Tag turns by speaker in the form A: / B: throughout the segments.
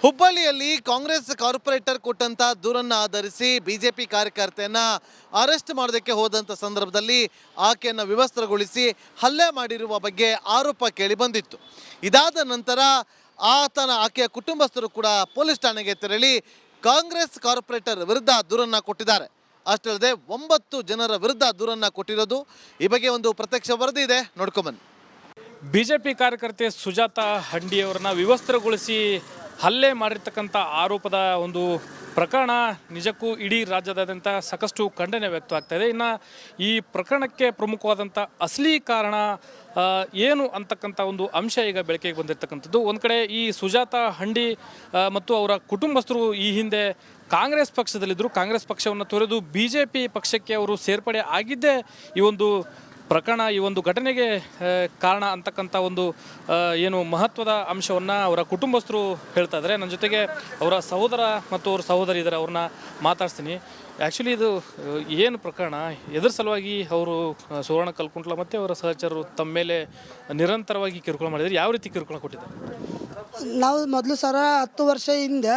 A: ಹುಬ್ಬಳ್ಳಿಯಲ್ಲಿ ಕಾಂಗ್ರೆಸ್ ಕಾರ್ಪೊರೇಟರ್ ಕೊಟ್ಟಂತ ದೂರನ್ನು ಆಧರಿಸಿ ಬಿಜೆಪಿ ಕಾರ್ಯಕರ್ತೆಯನ್ನ ಅರೆಸ್ಟ್ ಮಾಡೋದಕ್ಕೆ ಹೋದಂತ ಸಂದರ್ಭದಲ್ಲಿ ಆಕೆಯನ್ನು ವಿವಸ್ತ್ರಗೊಳಿಸಿ ಹಲ್ಲೆ ಮಾಡಿರುವ ಬಗ್ಗೆ ಆರೋಪ ಕೇಳಿ ಬಂದಿತ್ತು. ಇದಾದ ನಂತರ ಆಕೆಯ ಕುಟುಂಬಸ್ಥರು ಕೂಡ ಪೊಲೀಸ್ ಠಾಣೆಗೆ ತೆರಳಿ ಕಾಂಗ್ರೆಸ್ ಕಾರ್ಪೊರೇಟರ್ ವಿರುದ್ಧ ದೂರನ್ನು ಕೊಟ್ಟಿದ್ದಾರೆ. ಅಷ್ಟಲ್ಲದೆ 9 ಜನರ ವಿರುದ್ಧ ದೂರನ್ನು ಕೊಟ್ಟಿರೋದು. ಈ ಬಗ್ಗೆ ಒಂದು ಪ್ರತ್ಯಕ್ಷ ವರದಿ ಇದೆ, ನೋಡ್ಕೊಂಬನ್ನಿ.
B: ಬಿಜೆಪಿ ಕಾರ್ಯಕರ್ತೆ ಸುಜಾತಾ ಹಂಡಿಯವರನ್ನ ವಿವಸ್ತ್ರಗೊಳಿಸಿ ಹಲ್ಲೆ ಮಾಡಿರ್ತಕ್ಕಂಥ ಆರೋಪದ ಒಂದು ಪ್ರಕರಣ ನಿಜಕ್ಕೂ ಇಡೀ ರಾಜ್ಯದಾದ್ಯಂತ ಸಾಕಷ್ಟು ಖಂಡನೆ ವ್ಯಕ್ತವಾಗ್ತಾ ಇದೆ. ಇನ್ನು ಈ ಪ್ರಕರಣಕ್ಕೆ ಪ್ರಮುಖವಾದಂಥ ಅಸಲಿ ಕಾರಣ ಏನು ಅಂತಕ್ಕಂಥ ಒಂದು ಅಂಶ ಈಗ ಬೆಳಕಿಗೆ ಬಂದಿರತಕ್ಕಂಥದ್ದು. ಒಂದು ಕಡೆ ಈ ಸುಜಾತಾ ಹಂಡಿ ಮತ್ತು ಅವರ ಕುಟುಂಬಸ್ಥರು ಈ ಹಿಂದೆ ಕಾಂಗ್ರೆಸ್ ಪಕ್ಷದಲ್ಲಿದ್ದರು. ಕಾಂಗ್ರೆಸ್ ಪಕ್ಷವನ್ನು ತೊರೆದು BJP ಪಕ್ಷಕ್ಕೆ ಅವರು ಸೇರ್ಪಡೆ ಆಗಿದ್ದೇ ಈ ಒಂದು ಪ್ರಕರಣ, ಈ ಒಂದು ಘಟನೆಗೆ ಕಾರಣ ಅಂತಕ್ಕಂಥ ಒಂದು ಏನು ಮಹತ್ವದ ಅಂಶವನ್ನು ಅವರ ಕುಟುಂಬಸ್ಥರು ಹೇಳ್ತಾ ಇದ್ದಾರೆ. ನನ್ನ ಜೊತೆಗೆ ಅವರ ಸಹೋದರ ಮತ್ತು ಅವ್ರ ಸಹೋದರಿ ಇದ್ದಾರೆ, ಅವ್ರನ್ನ ಮಾತಾಡ್ತೀನಿ. ಆ್ಯಕ್ಚುಲಿ ಇದು ಏನು ಪ್ರಕರಣ, ಎದ್ರ ಸಲುವಾಗಿ ಅವರು ಸುವರ್ಣ ಕಲ್ಕುಂಟ್ಲ ಮತ್ತು ಅವರ ಸಹಚರರು ತಮ್ಮ ಮೇಲೆ ನಿರಂತರವಾಗಿ ಕಿರುಕುಳ ಮಾಡಿದ್ದಾರೆ? ಯಾವ ರೀತಿ ಕಿರುಕುಳ ಕೊಟ್ಟಿದ್ದಾರೆ?
C: ನಾವು ಮೊದಲು ಸರ 10 ವರ್ಷ ಹಿಂದೆ,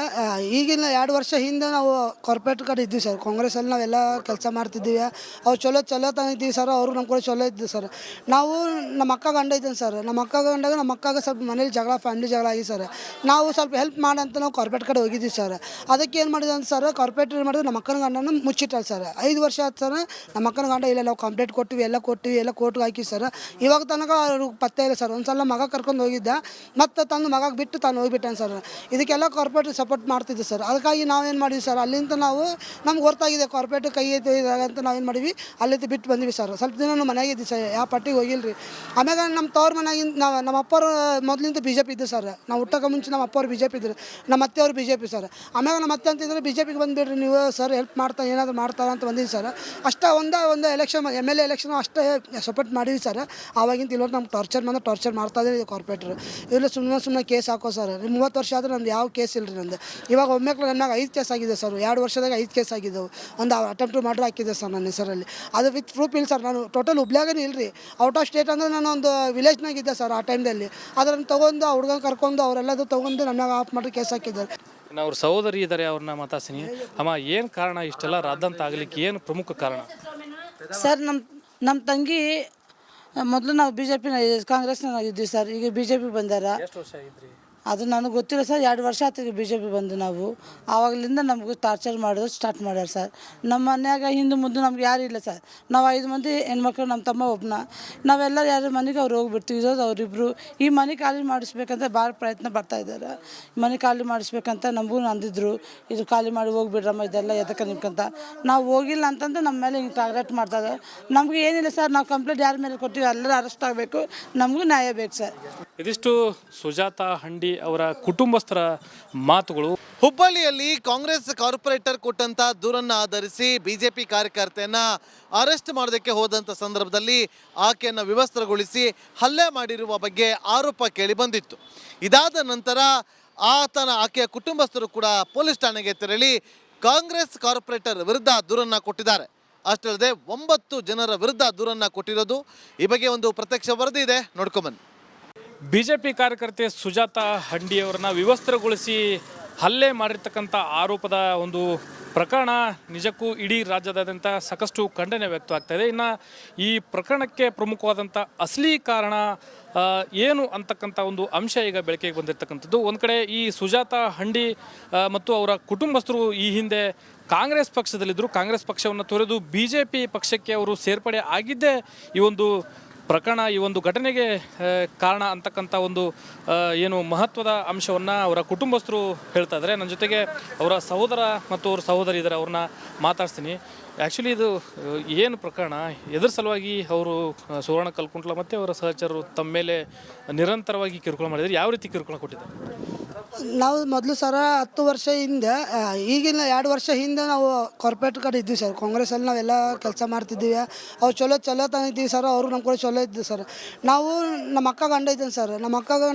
C: ಈಗಿನ 2 ವರ್ಷ ಹಿಂದೆ ನಾವು ಕಾರ್ಪೊರೇಟ್ ಕಡೆ ಇದ್ವಿ ಸರ್. ಕಾಂಗ್ರೆಸ್ಸಲ್ಲಿ ನಾವೆಲ್ಲ ಕೆಲಸ ಮಾಡ್ತಿದ್ದೀವಿ. ಅವ್ರು ಚಲೋ ತಂದಿದ್ದೀವಿ ಸರ್. ಅವರು ನಮ್ಮ ಕೂಡ ಚಲೋ ಇದ್ವಿ ಸರ್. ನಾವು ನಮ್ಮ ಅಕ್ಕ ಗಂಡ ಇದ್ದೇನೆ ಸರ್. ನಮ್ಮ ಅಕ್ಕಗೆ ಸ್ವಲ್ಪ ಮನೇಲಿ ಫ್ಯಾಮಿಲಿ ಜಗಳ ಆಗಿ ಸರ್. ನಾವು ಸ್ವಲ್ಪ ಹೆಲ್ಪ್ ಮಾಡಂತ ನಾವು ಕಾರ್ಪೊರೇಟ್ ಕಡೆ ಹೋಗಿದ್ದೀವಿ ಸರ್. ಅದಕ್ಕೆ ಏನು ಮಾಡಿದೆ ಅಂತ ಸರ್, ಕಾರ್ಪೊರೇಟ್ ಏನು ಮಾಡಿದ್ರೆ ನಮ್ಮ ಅಕ್ಕನ ಗಂಡನ ಮುಚ್ಚಿಟ್ಟಲ್ಲ ಸರ್. 5 ವರ್ಷ ಆಯ್ತು ಸರ್. ನಮ್ಮ ಅಕ್ಕನ ಗಂಡ ಇಲ್ಲ, ನಾವು ಕಂಪ್ಲೇಂಟ್ ಕೊಟ್ಟಿವಿ, ಎಲ್ಲ ಕೋರ್ಟ್ಗೆ ಹಾಕಿ ಸರ್. ಇವಾಗ ತನಕ ಅವ್ರಿಗೆ ಪತ್ತೆ ಇಲ್ಲ ಸರ್. ಒಂದು ಸಲ ಮಗ ಕರ್ಕೊಂಡು ಹೋಗಿದ್ದೆ, ಮತ್ತು ತಂದು ಮಗ ಬಿಟ್ಟು ತಾನು ಹೋಗಿಬಿಟ್ಟಾನೆ ಸರ್. ಇದಕ್ಕೆಲ್ಲ ಕಾರ್ಪೊರೇಟ್ ಸಪೋರ್ಟ್ ಮಾಡ್ತಿದ್ದೆ ಸರ್. ಅದಕ್ಕಾಗಿ ನಾವೇನು ಮಾಡಿದ್ವಿ ಸರ್, ಅಲ್ಲಿಂದ ನಮ್ಗೆ ಗೊತ್ತಾಗಿದೆ ಕಾರ್ಪೊರೇಟ್ ಕೈ ಅಂತ ನಾವೇನು ಮಾಡಿದ್ವಿ, ಅಲ್ಲಿಂದ ಬಿಟ್ಟು ಬಂದ್ವಿ ಸರ್. ಸ್ವಲ್ಪ ದಿನ ನಾವು ಮನೆಯಾಗೆ ಇದ್ವಿ ಸರ್, ಯಾವ ಪಟ್ಟಿಗೆ ಹೋಗಿಲ್ಲ ರೀ. ಆಮ್ಯಾಗ ನಮ್ಮ ತವ್ರ ಮನೆಯಾಗಿಂದ ನಮ್ಮ ಅಪ್ಪರು ಮೊದಲಿಂದ BJP ಇದ್ದು ಸರ್. ನಾವು ಹುಟ್ಟೋಕೆ ಮುಂಚೆ ನಮ್ಮ ಅಪ್ಪವ್ರು BJP ಇದ್ರು, ನಮ್ಮ ಅತ್ತೆಯವರು BJP ಸರ್. ಆಮ್ಯಾಗ ನಮ್ಮ ಅತ್ತೆ ಅಂತಿದ್ರೆ BJPಗೆ ಬಂದುಬಿಡ್ರಿ ನೀವು ಸರ್, ಹೆಲ್ಪ್ ಮಾಡ್ತಾ ಏನಾದರೂ ಮಾಡ್ತಾರೆ ಅಂತ ಬಂದಿದ್ದು ಸರ್. ಅಷ್ಟೇ ಒಂದು ಎಲೆಕ್ಷನ್ MLA ಎಲೆಕ್ಷನ್ ಅಷ್ಟೇ ಸಪೋರ್ಟ್ ಮಾಡಿದ್ವಿ ಸರ್. ಆವಾಗಿಂತ ಇಲ್ಲೋರು ನಮ್ಗೆ ಟಾರ್ಚರ್ ಮಾಡ್ತಾ ಇದ್ದೀವಿ ಕಾರ್ಪೊರೇಟ್ರು. ಇಲ್ಲ ಸುಮ್ಮನೆ ಕೇಸ್ ಹಾಕೋ ಸರ್. 30 ವರ್ಷ ಆದರೆ ನಮ್ದು ಯಾವ ಕೇಸ್ ಇಲ್ಲ ರೀ ನಂದು. ಇವಾಗ ಒಮ್ಮೆಕ್ಲೆ ನನ್ನಾಗ 5 ಕೇಸ್ ಆಗಿದೆ ಸರ್. 2 ವರ್ಷದಾಗ 5 ಕೇಸ್ ಆಗಿದ್ದವು. ಒಂದು ಅಟೆಂಪ್ಟ್ ಮರ್ಡರ್ ಹಾಕಿದ್ದೆ ಸರ್ ನನ್ನ ಹೆಸರಲ್ಲಿ. ಅದು ವಿತ್ ಪ್ರೂಫ್ ಇಲ್ಲ ಸರ್. ನಾನು ಟೋಟಲ್ ಹುಬ್ಳ್ಯಾಗೇ ಇಲ್ಲ ರೀ, ಔಟ್ ಆಫ್ ಸ್ಟೇಟ್ ಅಂದರೆ ನಾನು ಒಂದು ವಿಲೇಜ್ನಾಗಿದ್ದೆ ಸರ್ ಆ ಟೈಮ್ದಲ್ಲಿ. ಅದನ್ನು ತೊಗೊಂಡು ಆ ಹುಡುಗನ ಕರ್ಕೊಂಡು ಅವರೆಲ್ಲದು ತೊಗೊಂಡು ನನ್ನಾಗ ಆಫ್ ಮಾಡಿ ಕೇಸ್ ಹಾಕಿದ್ದಾರೆ.
B: ಅವ್ರ ಸಹೋದರಿ ಇದ್ದಾರೆ, ಅವ್ರನ್ನ ಮಾತಾಡ್ತೀನಿ. ಅಮ್ಮ, ಏನು ಕಾರಣ ಇಷ್ಟೆಲ್ಲ ರಾದಂತ ಆಗಲಿಕ್ಕೆ? ಏನು ಪ್ರಮುಖ ಕಾರಣ
C: ಸರ್? ನಮ್ಮ ತಂಗಿ ಮೊದಲು ನಾವು BJP ಕಾಂಗ್ರೆಸ್ನಾಗ ಇದ್ವಿ ಸರ್. ಈಗ BJP ಬಂದಾರ.
B: ಎಷ್ಟು ವರ್ಷ ಆಗಿದ್ರಿ?
C: ಅದು ನನಗೆ ಗೊತ್ತಿಲ್ಲ ಸರ್. 2 ವರ್ಷ ಆಯ್ತು BJP ಬಂದು. ನಾವು ಆವಾಗಲಿಂದ ನಮಗೂ ಟಾರ್ಚರ್ ಮಾಡೋದು ಸ್ಟಾರ್ಟ್ ಮಾಡ್ಯಾರ ಸರ್. ನಮ್ಮ ಮನ್ಯಾಗ ಹಿಂದೆ ಮುಂದೆ ನಮ್ಗೆ ಯಾರು ಇಲ್ಲ ಸರ್. ನಾವು 5 ಮಂದಿ ಹೆಣ್ಮಕ್ಳು, ನಮ್ಮ ತಮ್ಮ ಒಬ್ಬನ. ನಾವೆಲ್ಲರೂ ಯಾರ ಮನೆಗೆ ಅವ್ರು ಹೋಗ್ಬಿಡ್ತೀವಿ. ಇರೋದು ಅವರಿಬ್ಬರು. ಈ ಮನೆ ಖಾಲಿ ಮಾಡಿಸ್ಬೇಕಂತ ಭಾಳ ಪ್ರಯತ್ನ ಪಡ್ತಾ ಇದ್ದಾರೆ. ಮನೆ ಖಾಲಿ ಮಾಡಿಸ್ಬೇಕಂತ ನಮಗೂ ಅಂದಿದ್ರು, ಇದು ಖಾಲಿ ಮಾಡಿ ಹೋಗ್ಬಿಡ್ರಮ್ಮ, ಇದೆಲ್ಲ ಎದಕ್ಕೆ ನಿಮ್ಕಂತ. ನಾವು ಹೋಗಿಲ್ಲ ಅಂತಂದ್ರೆ ನಮ್ಮ ಮೇಲೆ ಹಿಂಗೆ ಟಾರ್ಗೆಟ್ ಮಾಡ್ತಾ ಇದ್ದಾರೆ. ನಮಗೂ ಏನಿಲ್ಲ ಸರ್, ನಾವು ಕಂಪ್ಲೇಂಟ್ ಯಾರ ಮೇಲೆ ಕೊಟ್ಟಿವಿ ಎಲ್ಲರೂ ಅರೆಸ್ಟ್ ಆಗಬೇಕು, ನಮಗೂ ನ್ಯಾಯ ಬೇಕು ಸರ್.
B: ಇದಿಷ್ಟು ಸುಜಾತಾ ಹಂಡಿ ಅವರ ಕುಟುಂಬಸ್ಥರ ಮಾತುಗಳು.
A: ಹುಬ್ಬಳ್ಳಿಯಲ್ಲಿ ಕಾಂಗ್ರೆಸ್ ಕಾರ್ಪೊರೇಟರ್ ಕೊಟ್ಟಂತ ದೂರನ್ನು ಆಧರಿಸಿ ಬಿಜೆಪಿ ಕಾರ್ಯಕರ್ತೆಯನ್ನ ಅರೆಸ್ಟ್ ಮಾಡೋದಕ್ಕೆ ಹೋದಂತ ಸಂದರ್ಭದಲ್ಲಿ ಆಕೆಯನ್ನು ವಿವಸ್ತ್ರಗೊಳಿಸಿ ಹಲ್ಲೆ ಮಾಡಿರುವ ಬಗ್ಗೆ ಆರೋಪ ಕೇಳಿ ಬಂದಿತ್ತು. ಇದಾದ ನಂತರ ಆಕೆಯ ಕುಟುಂಬಸ್ಥರು ಕೂಡ ಪೊಲೀಸ್ ಠಾಣೆಗೆ ತೆರಳಿ ಕಾಂಗ್ರೆಸ್ ಕಾರ್ಪೊರೇಟರ್ ವಿರುದ್ಧ ದೂರನ್ನು ಕೊಟ್ಟಿದ್ದಾರೆ. ಅಷ್ಟಲ್ಲದೆ 9 ಜನರ ವಿರುದ್ಧ ದೂರನ್ನು ಕೊಟ್ಟಿರೋದು. ಈ ಬಗ್ಗೆ ಒಂದು ಪ್ರತ್ಯಕ್ಷ ವರದಿ ಇದೆ, ನೋಡ್ಕೊಂಬನ್ನಿ.
B: ಬಿಜೆಪಿ ಕಾರ್ಯಕರ್ತೆ ಸುಜಾತಾ ಹಂಡಿಯವರನ್ನ ವಿವಸ್ತ್ರಗೊಳಿಸಿ ಹಲ್ಲೆ ಮಾಡಿರ್ತಕ್ಕಂಥ ಆರೋಪದ ಒಂದು ಪ್ರಕರಣ ನಿಜಕ್ಕೂ ಇಡೀ ರಾಜ್ಯದಾದ್ಯಂತ ಸಾಕಷ್ಟು ಖಂಡನೆ ವ್ಯಕ್ತವಾಗ್ತಾ ಇದೆ. ಇನ್ನು ಈ ಪ್ರಕರಣಕ್ಕೆ ಪ್ರಮುಖವಾದಂಥ ಅಸಲಿ ಕಾರಣ ಏನು ಅಂತಕ್ಕಂಥ ಒಂದು ಅಂಶ ಈಗ ಬೆಳಕಿಗೆ ಬಂದಿರತಕ್ಕಂಥದ್ದು. ಒಂದು ಕಡೆ ಈ ಸುಜಾತಾ ಹಂಡಿ ಮತ್ತು ಅವರ ಕುಟುಂಬಸ್ಥರು ಈ ಹಿಂದೆ ಕಾಂಗ್ರೆಸ್ ಪಕ್ಷದಲ್ಲಿದ್ದರು. ಕಾಂಗ್ರೆಸ್ ಪಕ್ಷವನ್ನು ತೊರೆದು BJP ಪಕ್ಷಕ್ಕೆ ಅವರು ಸೇರ್ಪಡೆ ಆಗಿದ್ದೇ ಈ ಒಂದು ಪ್ರಕರಣ, ಈ ಒಂದು ಘಟನೆಗೆ ಕಾರಣ ಅಂತಕ್ಕಂಥ ಒಂದು ಏನು ಮಹತ್ವದ ಅಂಶವನ್ನು ಅವರ ಕುಟುಂಬಸ್ಥರು ಹೇಳ್ತಾ ಇದ್ದಾರೆ. ನನ್ನ ಜೊತೆಗೆ ಅವರ ಸಹೋದರ ಮತ್ತು ಅವ್ರ ಸಹೋದರಿ ಇದ್ದಾರೆ, ಅವ್ರನ್ನ ಮಾತಾಡ್ತೀನಿ. ಆ್ಯಕ್ಚುಲಿ ಇದು ಏನು ಪ್ರಕರಣ, ಎದ್ರ ಸಲುವಾಗಿ ಅವರು ಸುವರ್ಣ ಕಲ್ಕುಂಟ್ಲ ಮತ್ತು ಅವರ ಸಹಚರರು ತಮ್ಮ ಮೇಲೆ ನಿರಂತರವಾಗಿ ಕಿರುಕುಳ ಮಾಡಿದ್ದಾರೆ? ಯಾವ ರೀತಿ ಕಿರುಕುಳ ಕೊಟ್ಟಿದ್ದಾರೆ?
C: ನಾವು ಮೊದಲು ಸರ 10 ವರ್ಷ ಹಿಂದೆ, ಈಗಿನ 2 ವರ್ಷ ಹಿಂದೆ ನಾವು ಕಾರ್ಪೊರೇಟ್ ಕಡೆ ಇದ್ವಿ ಸರ್. ಕಾಂಗ್ರೆಸ್ಸಲ್ಲಿ ನಾವೆಲ್ಲ ಕೆಲಸ ಮಾಡ್ತಿದ್ದೀವಿ. ಅವ್ರು ಚಲೋ ತಂದಿದ್ದೀವಿ ಸರ್. ಅವರು ನಮ್ಮ ಕೂಡ ಚಲೋ ಚಲೋ ಇದ್ದು ಸರ್. ನಾವು ನಮ್ಮ ಅಕ್ಕ ಗಂಡ ಇದ್ದೇನೆ ಸರ್. ನಮ್ಮ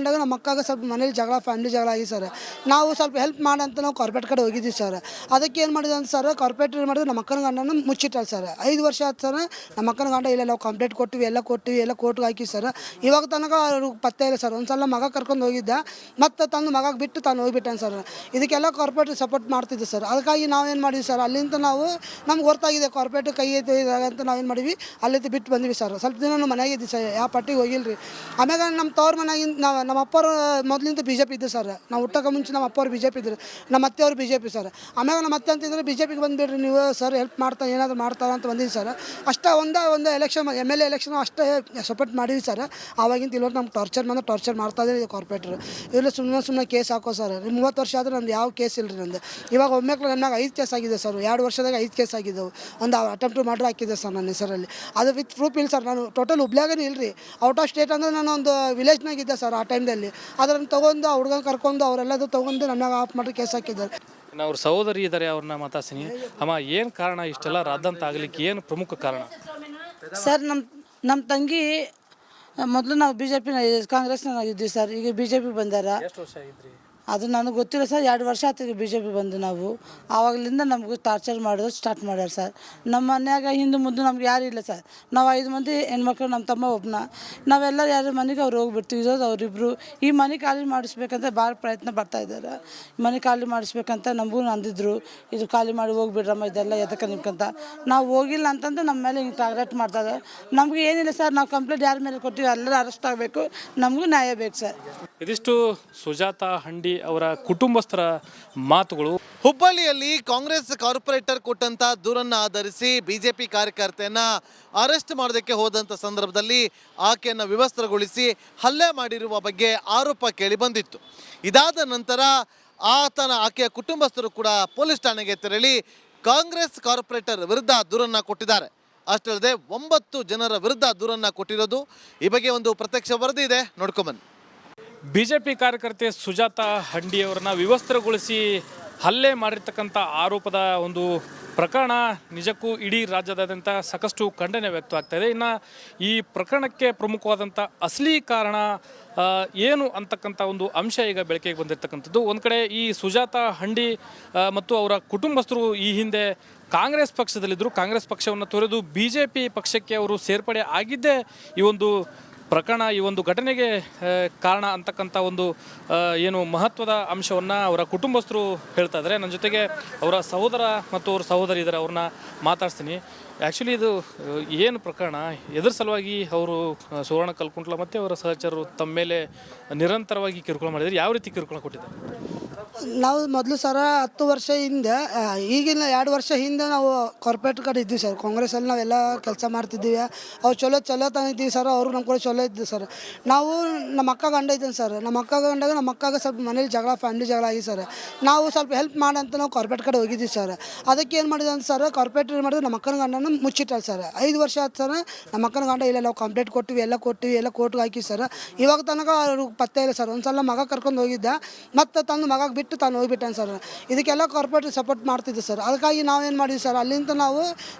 C: ಅಕ್ಕಗೆ ಸ್ವಲ್ಪ ಮನೇಲಿ ಜಗಳ, ಫ್ಯಾಮಿಲಿ ಜಗಳ ಆಗಿ ಸರ್. ನಾವು ಸ್ವಲ್ಪ ಹೆಲ್ಪ್ ಮಾಡಂತ ನಾವು ಕಾರ್ಪೊರೇಟ್ ಕಡೆ ಹೋಗಿದ್ದೀವಿ ಸರ್. ಅದಕ್ಕೆ ಏನು ಮಾಡಿದೆ ಅಂತ ಸರ್, ಕಾರ್ಪೊರೇಟ್ ಏನು ಮಾಡಿದ್ರೆ ನಮ್ಮ ಅಕ್ಕನ ಗಂಡನ ಮುಚ್ಚಿಟ್ಟಾರೆ ಸರ್. 5 ವರ್ಷ ಆಯ್ತು ಸರ್. ನಮ್ಮ ಅಕ್ಕನ ಗಂಡ ಇಲ್ಲ, ನಾವು ಕಂಪ್ಲೇಂಟ್ ಕೊಟ್ಟಿವಿ, ಎಲ್ಲ ಕೋರ್ಟ್ಗೆ ಹಾಕಿ ಸರ್. ಇವಾಗ ತನಕ ಅವ್ರಿಗೆ ಪತ್ತೆ ಇಲ್ಲ ಸರ್. ಒಂದು ಸಲ ಮಗ ಕರ್ಕೊಂಡು ಹೋಗಿದ್ದ, ಮತ್ತು ತಂದು ಮಗ ಬಿಟ್ಟು ತಾನು ಹೋಗಿಬಿಟ್ಟಾನೆ ಸರ್. ಇದಕ್ಕೆಲ್ಲ ಕಾರ್ಪೊರೇಟ್ ಸಪೋರ್ಟ್ ಮಾಡ್ತಿದ್ದೆ ಸರ್. ಅದಕ್ಕಾಗಿ ನಾವೇನು ಮಾಡಿದ್ವಿ ಸರ್, ಅಲ್ಲಿಂದ ನಾವು ನಮ್ಗೆ ಗೊತ್ತಾಗಿದೆ ಕಾರ್ಪೊರೇಟ್ ಕೈ ಐತೆ ಅಂತ ನಾವೇನು ಮಾಡಿದ್ವಿ, ಅಲ್ಲಿಂದ ಬಿಟ್ಟು ಬಂದ್ವಿ ಸರ್. ಸ್ವಲ್ಪ ದಿನ ನಾವು ಮನೆಗೆ ಇದ್ವಿ ಸರ್, ಯಾವ ಪಟ್ಟಿಗೆ ಹೋಗಿಲ್ಲ ರೀ. ಆಮ್ಯಾಗ ನಮ್ಮ ತವ್ರ ಮನೆಗಿಂದ ನಮ್ಮ ಅಪ್ಪರು ಮೊದಲಿಂದ BJP ಇದ್ದು ಸರ್. ನಾವು ಹುಟ್ಟೋಕೆ ಮುಂಚೆ ನಮ್ಮ ಅಪ್ಪವ್ರು BJP ಇದ್ರು, ನಮ್ಮ ಅತ್ತೆಯವರು BJP ಸರ್. ಆಮ್ಯಾಗ ನಮ್ಮ ಅತ್ತೆ ಅಂತಿದ್ರೆ BJPಗೆ ಬಂದುಬಿಡ್ರಿ ನೀವು ಸರ್, ಹೆಲ್ಪ್ ಮಾಡ್ತಾ ಏನಾದರೂ ಮಾಡ್ತಾರೆ ಅಂತ ಬಂದಿದ್ದು ಸರ್. ಅಷ್ಟೇ ಒಂದು ಎಲೆಕ್ಷನ್ MLA ಎಲೆಕ್ಷನ್ ಅಷ್ಟೇ ಸಪೋರ್ಟ್ ಮಾಡಿದ್ವಿ ಸರ್. ಆವಾಗಿಂತ ಇಲ್ಲೋರು ನಮ್ಗೆ ಟಾರ್ಚರ್ ಮಾಡ್ತಾ ಇದ್ದಾರೆ ಕಾರ್ಪೊರೇಟ್ರು. ಇಲ್ಲ ಸುಮ್ಮನೆ ಕೇಸ್ ಹಾಕೋ ಸರ್. 30 ವರ್ಷ ಆದರೆ ನಂದು ಯಾವ ಕೇಸ್ ಇಲ್ಲ ರೀ ನಂದು. ಇವಾಗ ಒಮ್ಮೆಕ್ಲೆ ನನ್ನಾಗ 5 ಕೇಸ್ ಆಗಿದೆ ಸರ್. 2 ವರ್ಷದಾಗ 5 ಕೇಸ್ ಆಗಿದ್ದವು. ಒಂದು ಅಟೆಂಪ್ಟ್ ಟು ಮರ್ಡರ್ ಹಾಕಿದ್ದೆ ಸರ್ ನನ್ನ ಹೆಸರಲ್ಲಿ. ಅದು ವಿತ್ ಪ್ರೂಫ್ ಇಲ್ಲ ಸರ್. ನಾನು ಟೋಟಲ್ ಹುಬ್ಳಿಯಾಗೇ ಇಲ್ಲ ರೀ, ಔಟ್ ಆಫ್ ಸ್ಟೇಟ್ ಅಂದರೆ ನಾನು ಒಂದು ವಿಲೇಜ್ನಾಗಿದ್ದೆ ಸರ್ ಆ ಟೈಮ್ದಲ್ಲಿ. ಅದನ್ನು ತೊಗೊಂಡು ಆ ಹುಡುಗನ ಕರ್ಕೊಂಡು ಅವರೆಲ್ಲದು ತೊಗೊಂಡು ನನ್ನಾಗ ಆಫ್ ಮಾಡಿ ಕೇಸ್ ಹಾಕಿದ್ದಾರೆ.
B: ಅವ್ರ ಸಹೋದರಿ ಇದ್ದಾರೆ, ಅವ್ರನ್ನ ಮಾತಾಡ್ತೀನಿ. ಅಮ್ಮ, ಏನು ಕಾರಣ ಇಷ್ಟೆಲ್ಲ ರಾದಂತ ಆಗಲಿಕ್ಕೆ, ಏನು ಪ್ರಮುಖ ಕಾರಣ?
D: ಸರ್, ನಮ್ಮ ತಂಗಿ ಮೊದಲು ನಾವು BJP ಕಾಂಗ್ರೆಸ್ನಾಗಿದ್ವಿ ಸರ್. ಈಗ BJP ಬಂದಾರ.
B: ಎಷ್ಟು ವರ್ಷ ಆಗಿದ್ರಿ?
D: ಅದು ನನಗೆ ಗೊತ್ತಿಲ್ಲ ಸರ್. 2 ವರ್ಷ ಆಯ್ತು BJP ಬಂದು. ನಾವು ಆವಾಗಲಿಂದ ನಮಗೂ ಟಾರ್ಚರ್ ಮಾಡೋದು ಸ್ಟಾರ್ಟ್ ಮಾಡ್ಯಾರ ಸರ್. ನಮ್ಮ ಮನ್ಯಾಗ ಹಿಂದೆ ಮುಂದೆ ನಮ್ಗೆ ಯಾರು ಇಲ್ಲ ಸರ್. ನಾವು 5 ಮಂದಿ ಹೆಣ್ಮಕ್ಳು, ನಮ್ಮ ತಮ್ಮ ಒಬ್ಬನ. ನಾವೆಲ್ಲ ಯಾರ ಮನೆಗೆ ಅವ್ರು ಹೋಗ್ಬಿಡ್ತೀವಿ. ಇರೋದು ಅವರಿಬ್ಬರು. ಈ ಮನೆ ಖಾಲಿ ಮಾಡಿಸ್ಬೇಕಂತ ಭಾಳ ಪ್ರಯತ್ನ ಪಡ್ತಾಯಿದ್ದಾರೆ. ಮನೆ ಖಾಲಿ ಮಾಡಿಸ್ಬೇಕಂತ ನಮಗೂ ಅಂದಿದ್ರು, ಇದು ಖಾಲಿ ಮಾಡಿ ಹೋಗ್ಬಿಡ್ರಮ್ಮ, ಇದೆಲ್ಲ ಎದಕ್ಕೆ ನಿಮ್ಕಂತ. ನಾವು ಹೋಗಿಲ್ಲ ಅಂತಂದ್ರೆ ನಮ್ಮ ಮೇಲೆ ಹಿಂಗೆ ಟಾರ್ಗೆಟ್ ಮಾಡ್ತಾರೆ. ನಮಗೂ ಏನಿಲ್ಲ ಸರ್, ನಾವು ಕಂಪ್ಲೇಂಟ್ ಯಾರ ಮೇಲೆ ಕೊಟ್ಟಿವಿ ಎಲ್ಲರೂ ಅರೆಸ್ಟ್ ಆಗಬೇಕು, ನಮಗೂ ನ್ಯಾಯ ಬೇಕು ಸರ್.
B: ಇದಿಷ್ಟು ಸುಜಾತ ಹಂಡಿ ಅವರ ಕುಟುಂಬಸ್ಥರ ಮಾತುಗಳು.
A: ಹುಬ್ಬಳ್ಳಿಯಲ್ಲಿ ಕಾಂಗ್ರೆಸ್ ಕಾರ್ಪೊರೇಟರ್ ಕೊಟ್ಟಂತ ದೂರನ್ನು ಆಧರಿಸಿ BJP ಕಾರ್ಯಕರ್ತೆಯನ್ನ ಅರೆಸ್ಟ್ ಮಾಡೋದಕ್ಕೆ ಹೋದಂಥ ಸಂದರ್ಭದಲ್ಲಿ ಆಕೆಯನ್ನು ವಿವಸ್ತ್ರಗೊಳಿಸಿ ಹಲ್ಲೆ ಮಾಡಿರುವ ಬಗ್ಗೆ ಆರೋಪ ಕೇಳಿ ಬಂದಿತ್ತು. ಇದಾದ ನಂತರ ಆಕೆಯ ಕುಟುಂಬಸ್ಥರು ಕೂಡ ಪೊಲೀಸ್ ಠಾಣೆಗೆ ತೆರಳಿ ಕಾಂಗ್ರೆಸ್ ಕಾರ್ಪೊರೇಟರ್ ವಿರುದ್ಧ ದೂರನ್ನು ಕೊಟ್ಟಿದ್ದಾರೆ. ಅಷ್ಟಲ್ಲದೆ 9 ಜನರ ವಿರುದ್ಧ ದೂರನ್ನು ಕೊಟ್ಟಿರೋದು. ಈ ಬಗ್ಗೆ ಒಂದು ಪ್ರತ್ಯಕ್ಷ ವರದಿ ಇದೆ, ನೋಡ್ಕೊಂಬನ್ನಿ.
B: BJP ಕಾರ್ಯಕರ್ತೆ ಸುಜಾತ ಹಂಡಿಯವರನ್ನ ವಿವಸ್ತ್ರಗೊಳಿಸಿ ಹಲ್ಲೆ ಮಾಡಿರ್ತಕ್ಕಂಥ ಆರೋಪದ ಒಂದು ಪ್ರಕರಣ ನಿಜಕ್ಕೂ ಇಡೀ ರಾಜ್ಯದಾದ್ಯಂತ ಸಾಕಷ್ಟು ಖಂಡನೆ ವ್ಯಕ್ತವಾಗ್ತಾ ಇದೆ. ಇನ್ನು ಈ ಪ್ರಕರಣಕ್ಕೆ ಪ್ರಮುಖವಾದಂಥ ಅಸಲಿ ಕಾರಣ ಏನು ಅಂತಕ್ಕಂಥ ಒಂದು ಅಂಶ ಈಗ ಬೆಳಕಿಗೆ ಬಂದಿರತಕ್ಕಂಥದ್ದು. ಒಂದು ಕಡೆ ಈ ಸುಜಾತ ಹಂಡಿ ಮತ್ತು ಅವರ ಕುಟುಂಬಸ್ಥರು ಈ ಹಿಂದೆ ಕಾಂಗ್ರೆಸ್ ಪಕ್ಷದಲ್ಲಿದ್ದರು. ಕಾಂಗ್ರೆಸ್ ಪಕ್ಷವನ್ನು ತೊರೆದು BJP ಪಕ್ಷಕ್ಕೆ ಅವರು ಸೇರ್ಪಡೆ ಆಗಿದ್ದೇ ಈ ಒಂದು ಪ್ರಕರಣ, ಈ ಒಂದು ಘಟನೆಗೆ ಕಾರಣ ಅಂತಕ್ಕಂಥ ಒಂದು ಏನು ಮಹತ್ವದ ಅಂಶವನ್ನು ಅವರ ಕುಟುಂಬಸ್ಥರು ಹೇಳ್ತಾ ಇದ್ದಾರೆ. ನನ್ನ ಜೊತೆಗೆ ಅವರ ಸಹೋದರ ಮತ್ತು ಅವ್ರ ಸಹೋದರಿ ಇದ್ದಾರೆ, ಅವ್ರನ್ನ ಮಾತಾಡ್ತೀನಿ. ಆ್ಯಕ್ಚುಲಿ ಇದು ಏನು ಪ್ರಕರಣ, ಎದ್ರ ಸಲುವಾಗಿ ಅವರು ಸುವರ್ಣ ಕಲ್ಕುಂಟ್ಲ ಮತ್ತು ಅವರ ಸಹಚರರು ತಮ್ಮ ಮೇಲೆ ನಿರಂತರವಾಗಿ ಕಿರುಕುಳ ಮಾಡಿದ್ದಾರೆ? ಯಾವ ರೀತಿ ಕಿರುಕುಳ ಕೊಟ್ಟಿದ್ದಾರೆ?
C: ನಾವು ಮೊದಲು ಸರ 10 ವರ್ಷ ಹಿಂದೆ, ಈಗಿನ 2 ವರ್ಷ ಹಿಂದೆ ನಾವು ಕಾರ್ಪೊರೇಟ್ ಕಡೆ ಇದ್ವಿ ಸರ್. ಕಾಂಗ್ರೆಸ್ಸಲ್ಲಿ ನಾವೆಲ್ಲ ಕೆಲಸ ಮಾಡ್ತಿದ್ದೀವಿ. ಅವ್ರು ಚಲೋ ತಂದಿದ್ದೀವಿ ಸರ್. ಅವರು ನಮ್ಮ ಕೂಡ ಚಲೋ ಇದ್ದು ಸರ್. ನಾವು ನಮ್ಮ ಅಕ್ಕ ಗಂಡ ಇದ್ದೇನೆ ಸರ್. ನಮ್ಮ ಅಕ್ಕಗೆ ಸ್ವಲ್ಪ ಮನೇಲಿ ಜಗಳ, ಫ್ಯಾಮಿಲಿ ಜಗಳ ಆಗಿ ಸರ್. ನಾವು ಸ್ವಲ್ಪ ಹೆಲ್ಪ್ ಮಾಡಂತ ನಾವು ಕಾರ್ಪೊರೇಟ್ ಕಡೆ ಹೋಗಿದ್ದೀವಿ ಸರ್. ಅದಕ್ಕೆ ಏನು ಮಾಡಿದೆ ಅಂತ ಸರ್, ಕಾರ್ಪೊರೇಟ್ ಏನು ಮಾಡಿದ್ರೆ ನಮ್ಮ ಅಕ್ಕನ ಗಂಡನ ಮುಚ್ಚಿಟ್ಟಾರೆ ಸರ್. 5 ವರ್ಷ ಆಯ್ತು ಸರ್. ನಮ್ಮ ಅಕ್ಕನ ಗಂಡ ಇಲ್ಲ, ನಾವು ಕಂಪ್ಲೇಂಟ್ ಕೊಟ್ಟಿವಿ, ಎಲ್ಲ ಕೋರ್ಟ್ಗೆ ಹಾಕಿ ಸರ್. ಇವಾಗ ತನಕ ಅವ್ರಿಗೆ ಪತ್ತೆ ಇಲ್ಲ ಸರ್. ಒಂದು ಸಲ ಮಗ ಕರ್ಕೊಂಡು ಹೋಗಿದ್ದ, ಮತ್ತು ತಂದು ಮಗ ಬಿಟ್ಟು ತಾನು ಹೋಗಿಬಿಟ್ಟಾನೆ ಸರ್. ಇದಕ್ಕೆಲ್ಲ ಕಾರ್ಪೊರೇಟ್ ಸಪೋರ್ಟ್ ಮಾಡ್ತಿದ್ದೆ ಸರ್. ಅದಕ್ಕಾಗಿ ನಾವೇನು ಮಾಡಿದ್ವಿ ಸರ್, ಅಲ್ಲಿಂದ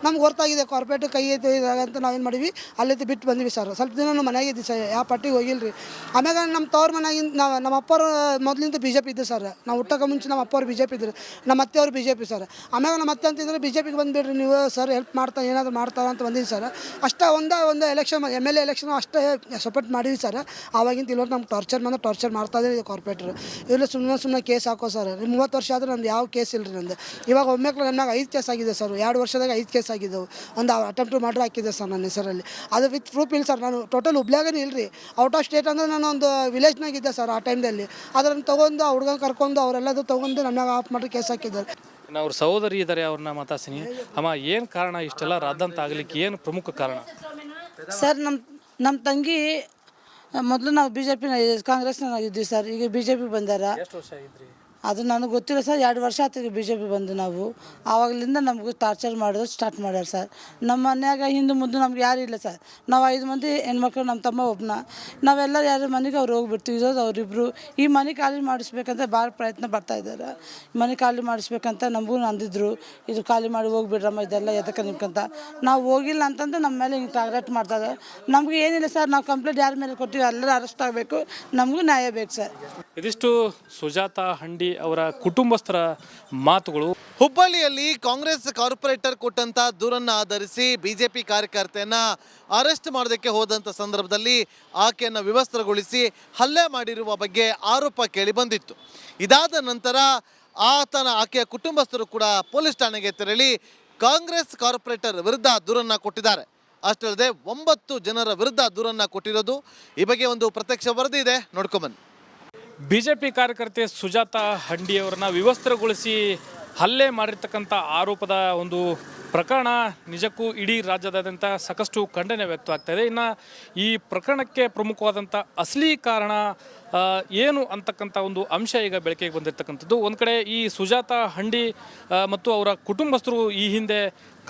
C: ನಮ್ಗೆ ಗೊತ್ತಾಗಿದೆ ಕಾರ್ಪೊರೇಟ್ ಕೈ ಐತೆ ಅಂತ ನಾವೇನು ಮಾಡಿದ್ವಿ, ಅಲ್ಲಿಂದ ಬಿಟ್ಟು ಬಂದ್ವಿ ಸರ್. ಸ್ವಲ್ಪ ದಿನ ನಾವು ಮನೆಗೆ ಇದ್ವಿ ಸರ್, ಯಾವ ಪಟ್ಟಿಗೆ ಹೋಗಿಲ್ಲ ರೀ. ಆಮ್ಯಾಗ ನಮ್ಮ ತವ್ರ ಮನೆಗಿಂದ ನಮ್ಮ ಅಪ್ಪರು ಮೊದಲಿಂದ BJP ಇದ್ದು ಸರ್. ನಾವು ಹುಟ್ಟೋಕೆ ಮುಂಚೆ ನಮ್ಮ ಅಪ್ಪವ್ರು BJP ಇದ್ರು, ನಮ್ಮ ಅತ್ತೆಯವರು BJP ಸರ್. ಆಮ್ಯಾಗ ನಮ್ಮ ಅತ್ತೆ ಅಂತಿದ್ರೆ BJPಗೆ ಬಂದುಬಿಡ್ರಿ ನೀವು ಸರ್, ಹೆಲ್ಪ್ ಮಾಡ್ತಾ ಏನಾದರೂ ಮಾಡ್ತಾರೆ ಅಂತ ಬಂದಿದ್ದು ಸರ್. ಅಷ್ಟೇ ಒಂದು ಎಲೆಕ್ಷನ್ MLA ಎಲೆಕ್ಷನ್ ಅಷ್ಟೇ ಸಪೋರ್ಟ್ ಮಾಡಿದ್ವಿ ಸರ್. ಆವಾಗಿಂತ ಇಲ್ಲೋರು ನಮ್ಗೆ ಟಾರ್ಚರ್ ಮಾಡ್ತಾ ಇದ್ದಾರೆ ಕಾರ್ಪೊರೇಟ್ರು. ಇಲ್ಲ ಸುಮ್ಮನೆ ಕೇಸ್ ಹಾಕೋ ಸರ್. 30 ವರ್ಷ ಆದರೆ ನಂದು ಯಾವ ಕೇಸ್ ಇಲ್ಲ ರೀ ನಂದು. ಇವಾಗ ಒಮ್ಮೆಕ್ಲೆ ನನ್ನಾಗ 5 ಕೇಸ್ ಆಗಿದೆ ಸರ್. 2 ವರ್ಷದಾಗ 5 ಕೇಸ್ ಆಗಿದ್ದವು. ಒಂದು ಅಟೆಂಪ್ಟ್ ಟು ಮರ್ಡರ್ ಹಾಕಿದ್ದೆ ಸರ್ ನನ್ನ ಹೆಸರಲ್ಲಿ. ಅದು ವಿತ್ ಪ್ರೂಫ್ ಇಲ್ಲ ಸರ್. ನಾನು ಟೋಟಲ್ ಹುಬ್ಳಿಯಾಗೇ ಇಲ್ಲ ರೀ, ಔಟ್ ಆಫ್ ಸ್ಟೇಟ್ ಅಂದರೆ ನಾನು ಒಂದು ವಿಲೇಜ್ನಾಗಿದ್ದೆ ಸರ್ ಆ ಟೈಮ್ದಲ್ಲಿ. ಅದನ್ನು ತೊಗೊಂಡು ಆ ಹುಡುಗನ ಕರ್ಕೊಂಡು ಅವರೆಲ್ಲದು ತೊಗೊಂಡು ನನ್ನಾಗ ಆಫ್ ಮಾಡಿ ಕೇಸ್ ಹಾಕಿದ್ದಾರೆ.
B: ಅವ್ರ ಸಹೋದರಿ ಇದ್ದಾರೆ, ಅವ್ರನ್ನ ಮಾತಾಡ್ತೀನಿ. ಅಮ್ಮ, ಏನು ಕಾರಣ ಇಷ್ಟೆಲ್ಲ ರಾದಂತ ಆಗಲಿಕ್ಕೆ, ಏನು ಪ್ರಮುಖ ಕಾರಣ?
D: ಸರ್, ನಮ್ಮ ತಂಗಿ ಮೊದಲು ನಾವು BJP ಕಾಂಗ್ರೆಸ್ನಾಗಿದ್ವಿ ಸರ್. ಈಗ BJP ಬಂದಾರ.
B: ಎಷ್ಟು ವರ್ಷ ಆಗಿದ್ರಿ?
D: ಅದು ನನಗೆ ಗೊತ್ತಿಲ್ಲ ಸರ್. 2 ವರ್ಷ ಆಯ್ತು ಬಿ ಜೆ ಪಿ ಬಂದು ನಾವು ಆವಾಗಲಿಂದ ನಮಗೂ ಟಾರ್ಚರ್ ಮಾಡೋದು ಸ್ಟಾರ್ಟ್ ಮಾಡ್ಯಾರ ಸರ್. ನಮ್ಮ ಮನ್ಯಾಗ ಹಿಂದೆ ಮುಂದೆ ನಮ್ಗೆ ಯಾರು ಇಲ್ಲ ಸರ್. ನಾವು 5 ಮಂದಿ ಹೆಣ್ಮಕ್ಳು, ನಮ್ಮ ತಮ್ಮ ಒಬ್ಬನ. ನಾವೆಲ್ಲ ಯಾರ ಮನೆಗೆ ಅವ್ರು ಹೋಗ್ಬಿಡ್ತೀವಿ. ಇರೋದು ಅವರಿಬ್ಬರು. ಈ ಮನೆ ಖಾಲಿ ಮಾಡಿಸ್ಬೇಕಂತ ಭಾಳ ಪ್ರಯತ್ನ ಪಡ್ತಾ ಇದ್ದಾರೆ. ಮನೆ ಖಾಲಿ ಮಾಡಿಸ್ಬೇಕಂತ ನಮಗೂ ಅಂದಿದ್ರು, ಇದು ಖಾಲಿ ಮಾಡಿ ಹೋಗ್ಬಿಡ್ರಮ್ಮ, ಇದೆಲ್ಲ ಎದಕ್ಕೆ ನಿಮ್ಕಂತ. ನಾವು ಹೋಗಿಲ್ಲ ಅಂತಂದ್ರೆ ನಮ್ಮ ಮೇಲೆ ಹಿಂಗೆ ಟಾರ್ಗೆಟ್ ಮಾಡ್ತಾರೆ. ನಮ್ಗೆ ಏನಿಲ್ಲ ಸರ್, ನಾವು ಕಂಪ್ಲೇಂಟ್ ಯಾರ ಮೇಲೆ ಕೊಟ್ಟಿವಿ ಎಲ್ಲರೂ ಅರೆಸ್ಟ್ ಆಗಬೇಕು, ನಮಗೂ ನ್ಯಾಯ ಬೇಕು ಸರ್.
B: ಇದಿಷ್ಟು ಸುಜಾತ ಹಂಡಿ ಅವರ ಕುಟುಂಬಸ್ಥರ ಮಾತುಗಳು.
A: ಹುಬ್ಬಳ್ಳಿಯಲ್ಲಿ ಕಾಂಗ್ರೆಸ್ ಕಾರ್ಪೊರೇಟರ್ ಕೊಟ್ಟಂತ ದೂರನ್ನ ಆಧರಿಸಿ ಬಿಜೆಪಿ ಕಾರ್ಯಕರ್ತೆಯನ್ನ ಅರೆಸ್ಟ್ ಮಾಡೋದಕ್ಕೆ ಹೋದಂತ ಸಂದರ್ಭದಲ್ಲಿ ಆಕೆಯನ್ನ ವಿವಸ್ತ್ರಗೊಳಿಸಿ ಹಲ್ಲೆ ಮಾಡಿರುವ ಬಗ್ಗೆ ಆರೋಪ ಕೇಳಿ ಬಂದಿತ್ತು. ಇದಾದ ನಂತರ ಆಕೆಯ ಕುಟುಂಬಸ್ಥರು ಕೂಡ ಪೊಲೀಸ್ ಠಾಣೆಗೆ ತೆರಳಿ ಕಾಂಗ್ರೆಸ್ ಕಾರ್ಪೊರೇಟರ್ ವಿರುದ್ಧ ದೂರನ್ನ ಕೊಟ್ಟಿದ್ದಾರೆ. ಅಷ್ಟಲ್ಲದೆ 9 ಜನರ ವಿರುದ್ಧ ದೂರನ್ನ ಕೊಟ್ಟಿರೋದು. ಈ ಬಗ್ಗೆ ಒಂದು ಪ್ರತ್ಯಕ್ಷ ವರದಿ ಇದೆ, ನೋಡ್ಕೊಂಬನ್ನಿ.
B: ಬಿಜೆಪಿ ಕಾರ್ಯಕರ್ತೆ ಸುಜಾತ ಹಂಡಿ ಅವರನ್ನ ವಿವಸ್ತ್ರಗೊಳಿಸಿ ಹಲ್ಲೆ ಮಾಡಿರ್ತಕ್ಕಂಥ ಆರೋಪದ ಒಂದು ಪ್ರಕರಣ ನಿಜಕ್ಕೂ ಇಡೀ ರಾಜ್ಯದಾದ್ಯಂತ ಸಾಕಷ್ಟು ಖಂಡನೆ ವ್ಯಕ್ತವಾಗ್ತಾ ಇದೆ. ಇನ್ನು ಈ ಪ್ರಕರಣಕ್ಕೆ ಪ್ರಮುಖವಾದಂಥ ಅಸಲಿ ಕಾರಣ ಏನು ಅಂತಕ್ಕಂಥ ಒಂದು ಅಂಶ ಈಗ ಬೆಳಕಿಗೆ ಬಂದಿರತಕ್ಕಂಥದ್ದು. ಒಂದು ಕಡೆ ಈ ಸುಜಾತ ಹಂಡಿ ಮತ್ತು ಅವರ ಕುಟುಂಬಸ್ಥರು ಈ ಹಿಂದೆ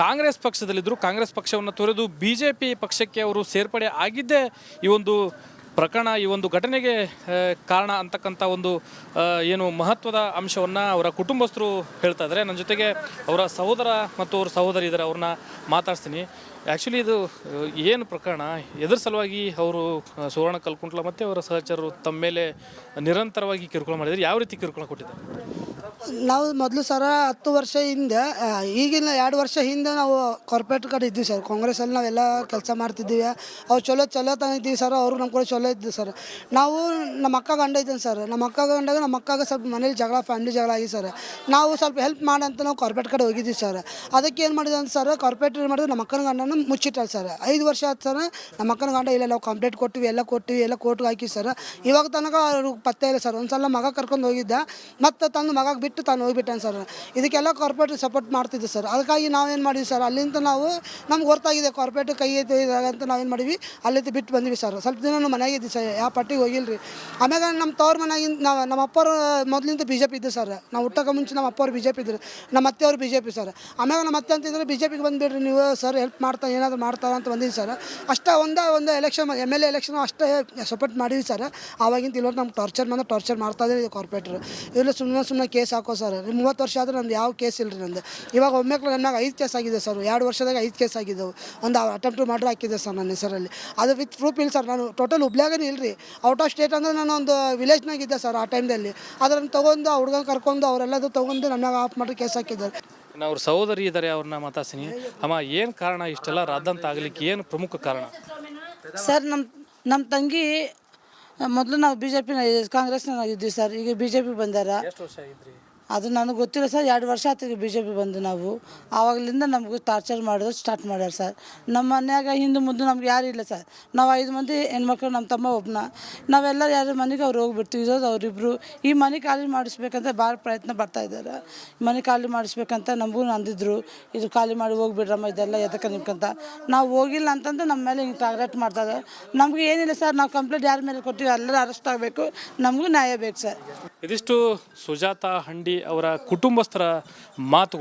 B: ಕಾಂಗ್ರೆಸ್ ಪಕ್ಷದಲ್ಲಿದ್ದರು. ಕಾಂಗ್ರೆಸ್ ಪಕ್ಷವನ್ನು ತೊರೆದು BJP ಪಕ್ಷಕ್ಕೆ ಅವರು ಸೇರ್ಪಡೆ ಆಗಿದ್ದೇ ಈ ಒಂದು ಪ್ರಕರಣ, ಈ ಒಂದು ಘಟನೆಗೆ ಕಾರಣ ಅಂತಕ್ಕಂಥ ಒಂದು ಏನು ಮಹತ್ವದ ಅಂಶವನ್ನು ಅವರ ಕುಟುಂಬಸ್ಥರು ಹೇಳ್ತಾ ಇದ್ದಾರೆ. ನನ್ನ ಜೊತೆಗೆ ಅವರ ಸಹೋದರ ಮತ್ತು ಅವ್ರ ಸಹೋದರಿ ಇದ್ದಾರೆ, ಅವ್ರನ್ನ ಮಾತಾಡ್ತೀನಿ. ಆ್ಯಕ್ಚುಲಿ ಇದು ಏನು ಪ್ರಕರಣ, ಎದ್ರ ಸಲುವಾಗಿ ಅವರು ಸುವರ್ಣ ಕಲ್ಕುಂಟ್ಲ ಮತ್ತು ಅವರ ಸಹಚರರು ತಮ್ಮ ಮೇಲೆ ನಿರಂತರವಾಗಿ ಕಿರುಕುಳ ಮಾಡಿದ್ದಾರೆ? ಯಾವ ರೀತಿ ಕಿರುಕುಳ ಕೊಟ್ಟಿದ್ದಾರೆ?
C: ನಾವು ಮೊದಲು ಸರ 10 ವರ್ಷ ಹಿಂದೆ, ಈಗಿನ 2 ವರ್ಷ ಹಿಂದೆ ನಾವು ಕಾರ್ಪೊರೇಟ್ ಕಡೆ ಇದ್ವಿ ಸರ್. ಕಾಂಗ್ರೆಸ್ಸಲ್ಲಿ ನಾವೆಲ್ಲ ಕೆಲಸ ಮಾಡ್ತಿದ್ದೀವಿ. ಅವ್ರು ಚಲೋ ತಂದಿದ್ದೀವಿ ಸರ್. ಅವರು ನಮ್ಮ ಕೂಡ ಚಲೋ ಇದ್ವಿ ಸರ್. ನಾವು ನಮ್ಮ ಅಕ್ಕ ಗಂಡ ಇದ್ದೇನೆ ಸರ್. ನಮ್ಮ ಅಕ್ಕಗೆ ಸ್ವಲ್ಪ ಮನೇಲಿ ಫ್ಯಾಮಿಲಿ ಜಗಳ ಆಗಿ ಸರ್. ನಾವು ಸ್ವಲ್ಪ ಹೆಲ್ಪ್ ಮಾಡಂತ ನಾವು ಕಾರ್ಪೊರೇಟ್ ಕಡೆ ಹೋಗಿದ್ದೀವಿ ಸರ್. ಅದಕ್ಕೆ ಏನು ಮಾಡಿದೆ ಅಂತ ಸರ್, ಕಾರ್ಪೊರೇಟ್ ಏನು ಮಾಡಿದ್ರೆ ನಮ್ಮ ಅಕ್ಕನ ಗಂಡನ ಮುಚ್ಚಿಟ್ಟಾರೆ ಸರ್. 5 ವರ್ಷ ಆಯ್ತು ಸರ್. ನಮ್ಮ ಅಕ್ಕನ ಗಂಡ ಇಲ್ಲ, ನಾವು ಕಂಪ್ಲೇಂಟ್ ಕೊಟ್ಟಿವಿ, ಎಲ್ಲ ಕೋರ್ಟ್ಗೆ ಹಾಕಿ ಸರ್. ಇವಾಗ ತನಕ ಅವ್ರಿಗೆ ಪತ್ತೆ ಇಲ್ಲ ಸರ್. ಒಂದು ಸಲ ಮಗ ಕರ್ಕೊಂಡು ಹೋಗಿದ್ದ, ಮತ್ತು ತಂದು ಮಗ ಬಿಟ್ಟು ತಾನು ಹೋಗಿಬಿಟ್ಟಾನೆ ಸರ್. ಇದಕ್ಕೆಲ್ಲ ಕಾರ್ಪೊರೇಟ್ ಸಪೋರ್ಟ್ ಮಾಡ್ತಿದ್ದೆ ಸರ್. ಅದಕ್ಕಾಗಿ ನಾವೇನು ಮಾಡಿದ್ವಿ ಸರ್, ಅಲ್ಲಿಂದ ನಮ್ಗೆ ಗೊತ್ತಾಗಿದೆ ಕಾರ್ಪೊರೇಟ್ ಕೈ ಐತೆ ಅಂತ ನಾವೇನು ಮಾಡಿದ್ವಿ, ಅಲ್ಲಿಂದ ಬಿಟ್ಟು ಬಂದ್ವಿ ಸರ್. ಸ್ವಲ್ಪ ದಿನ ನಾವು ಮನೆಯಾಗೆ ಇದ್ವಿ ಸರ್, ಯಾವ ಪಟ್ಟಿಗೆ ಹೋಗಿಲ್ಲ ರೀ. ಆಮ್ಯಾಗ ನಮ್ಮ ತವ್ರ ಮನೆಯಾಗಿಂದ ನಮ್ಮ ಅಪ್ಪರು ಮೊದಲಿಂದ BJP ಇದ್ದು ಸರ್. ನಾವು ಹುಟ್ಟೋಕೆ ಮುಂಚೆ ನಮ್ಮ ಅಪ್ಪವ್ರು BJP ಇದ್ರು, ನಮ್ಮ ಅತ್ತೆಯವರು BJP ಸರ್. ಆಮ್ಯಾಗ ನಮ್ಮ ಅತ್ತೆ ಅಂತಿದ್ರೆ BJPಗೆ ಬಂದುಬಿಡ್ರಿ ನೀವು ಸರ್, ಹೆಲ್ಪ್ ಮಾಡ್ತಾ ಏನಾದರೂ ಮಾಡ್ತಾರೆ ಅಂತ ಬಂದಿದ್ದು ಸರ್. ಅಷ್ಟೇ ಒಂದು ಎಲೆಕ್ಷನ್ MLA ಎಲೆಕ್ಷನ್ ಅಷ್ಟೇ ಸಪೋರ್ಟ್ ಮಾಡಿದ್ವಿ ಸರ್. ಆವಾಗಿಂತ ಇವತ್ತು ನಮ್ಗೆ ಟಾರ್ಚರ್ ಮಾಡ್ತಾ ಇದ್ದಾರೆ ಕಾರ್ಪೊರೇಟ್ರು. ಇವೆಲ್ಲ ಸುಮ್ಮನೆ ಕೇಸ್ ಹಾಕೋ ಸರ್. 30 ವರ್ಷ ಆದರೆ ನಂದು ಯಾವ ಕೇಸ್ ಇಲ್ಲ ರೀ ನಂದು. ಇವಾಗ ಒಮ್ಮೆಕ್ಲೆ ನನ್ನಾಗ 5 ಕೇಸ್ ಆಗಿದೆ ಸರ್. 2 ವರ್ಷದಾಗ 5 ಕೇಸ್ ಆಗಿದ್ದವು. ಒಂದು ಅಟೆಂಪ್ಟ್ ಟು ಮರ್ಡರ್ ಹಾಕಿದ್ದೆ ಸರ್ ನನ್ನ ಹೆಸರಲ್ಲಿ. ಅದು ವಿತ್ ಪ್ರೂಫ್ ಇಲ್ಲ ಸರ್. ನಾನು ಟೋಟಲ್ ಹುಬ್ಳ್ಯಾಗನೇ ಇಲ್ಲ ರೀ, ಔಟ್ ಆಫ್ ಸ್ಟೇಟ್ ಅಂದರೆ ನಾನು ಒಂದು ವಿಲೇಜ್ನಾಗಿದ್ದೆ ಸರ್ ಆ ಟೈಮ್ದಲ್ಲಿ. ಅದನ್ನು ತೊಗೊಂಡು ಆ ಹುಡುಗನ ಕರ್ಕೊಂಡು ಅವರೆಲ್ಲದು ತೊಗೊಂಡು ನನ್ನಾಗ ಆಫ್ ಮಾಡಿ ಕೇಸ್ ಹಾಕಿದ್ದಾರೆ.
B: ಇನ್ನು ಅವ್ರ ಸಹೋದರಿ ಇದ್ದಾರೆ, ಅವ್ರನ್ನ ಮಾತಾಡ್ತೀನಿ. ಅಮ್ಮ, ಏನು ಕಾರಣ ಇಷ್ಟೆಲ್ಲ ರಾದಂತ ಆಗಲಿಕ್ಕೆ? ಏನು ಪ್ರಮುಖ ಕಾರಣ
D: ಸರ್? ನಮ್ಮ ತಂಗಿ ಮೊದಲು ನಾವು BJP ಕಾಂಗ್ರೆಸ್ನಾಗ ಇದ್ವಿ ಸರ್. ಈಗ BJP ಬಂದಾರ.
B: ಎಷ್ಟು ವರ್ಷ ಆಗಿದ್ರಿ?
D: ಅದು ನನಗೆ ಗೊತ್ತಿಲ್ಲ ಸರ್. 2 ವರ್ಷ ಆಯ್ತು ಬಿ ಜೆ ಪಿ ಬಂದು ನಾವು ಆವಾಗಲಿಂದ ನಮಗೂ ಟಾರ್ಚರ್ ಮಾಡೋದು ಸ್ಟಾರ್ಟ್ ಮಾಡ್ಯಾರ ಸರ್. ನಮ್ಮ ಮನ್ಯಾಗ ಹಿಂದೆ ಮುಂದೆ ನಮ್ಗೆ ಯಾರು ಇಲ್ಲ ಸರ್. ನಾವು 5 ಮಂದಿ ಹೆಣ್ಮಕ್ಳು, ನಮ್ಮ ತಮ್ಮ ಒಬ್ಬನ. ನಾವೆಲ್ಲ ಯಾರ ಮನೆಗೆ ಅವ್ರು ಹೋಗ್ಬಿಡ್ತೀವಿ. ಇರೋದು ಅವರಿಬ್ಬರು. ಈ ಮನೆ ಖಾಲಿ ಮಾಡಿಸ್ಬೇಕಂತ ಭಾಳ ಪ್ರಯತ್ನ ಪಡ್ತಾ ಇದ್ದಾರೆ. ಮನೆ ಖಾಲಿ ಮಾಡಿಸ್ಬೇಕಂತ ನಮಗೂ ಅಂದಿದ್ರು, ಇದು ಖಾಲಿ ಮಾಡಿ ಹೋಗ್ಬಿಡ್ರಮ್ಮ, ಇದೆಲ್ಲ ಎದಕ್ಕೆ ನಿಮ್ಕಂತ. ನಾವು ಹೋಗಿಲ್ಲ ಅಂತಂದ್ರೆ ನಮ್ಮ ಮೇಲೆ ಹಿಂಗೆ ಟಾರ್ಗೆಟ್ ಮಾಡ್ತಾರೆ. ನಮ್ಗೆ ಏನಿಲ್ಲ ಸರ್, ನಾವು ಕಂಪ್ಲೇಂಟ್ ಯಾರ ಮೇಲೆ ಕೊಟ್ಟಿವಿ ಎಲ್ಲರೂ ಅರೆಸ್ಟ್ ಆಗಬೇಕು, ನಮಗೂ ನ್ಯಾಯ ಬೇಕು ಸರ್.
B: ಇದಿಷ್ಟು ಸುಜಾತ ಹಂಡಿ ಅವರ ಕುಟುಂಬಸ್ಥರ ಮಾತುಗಳು.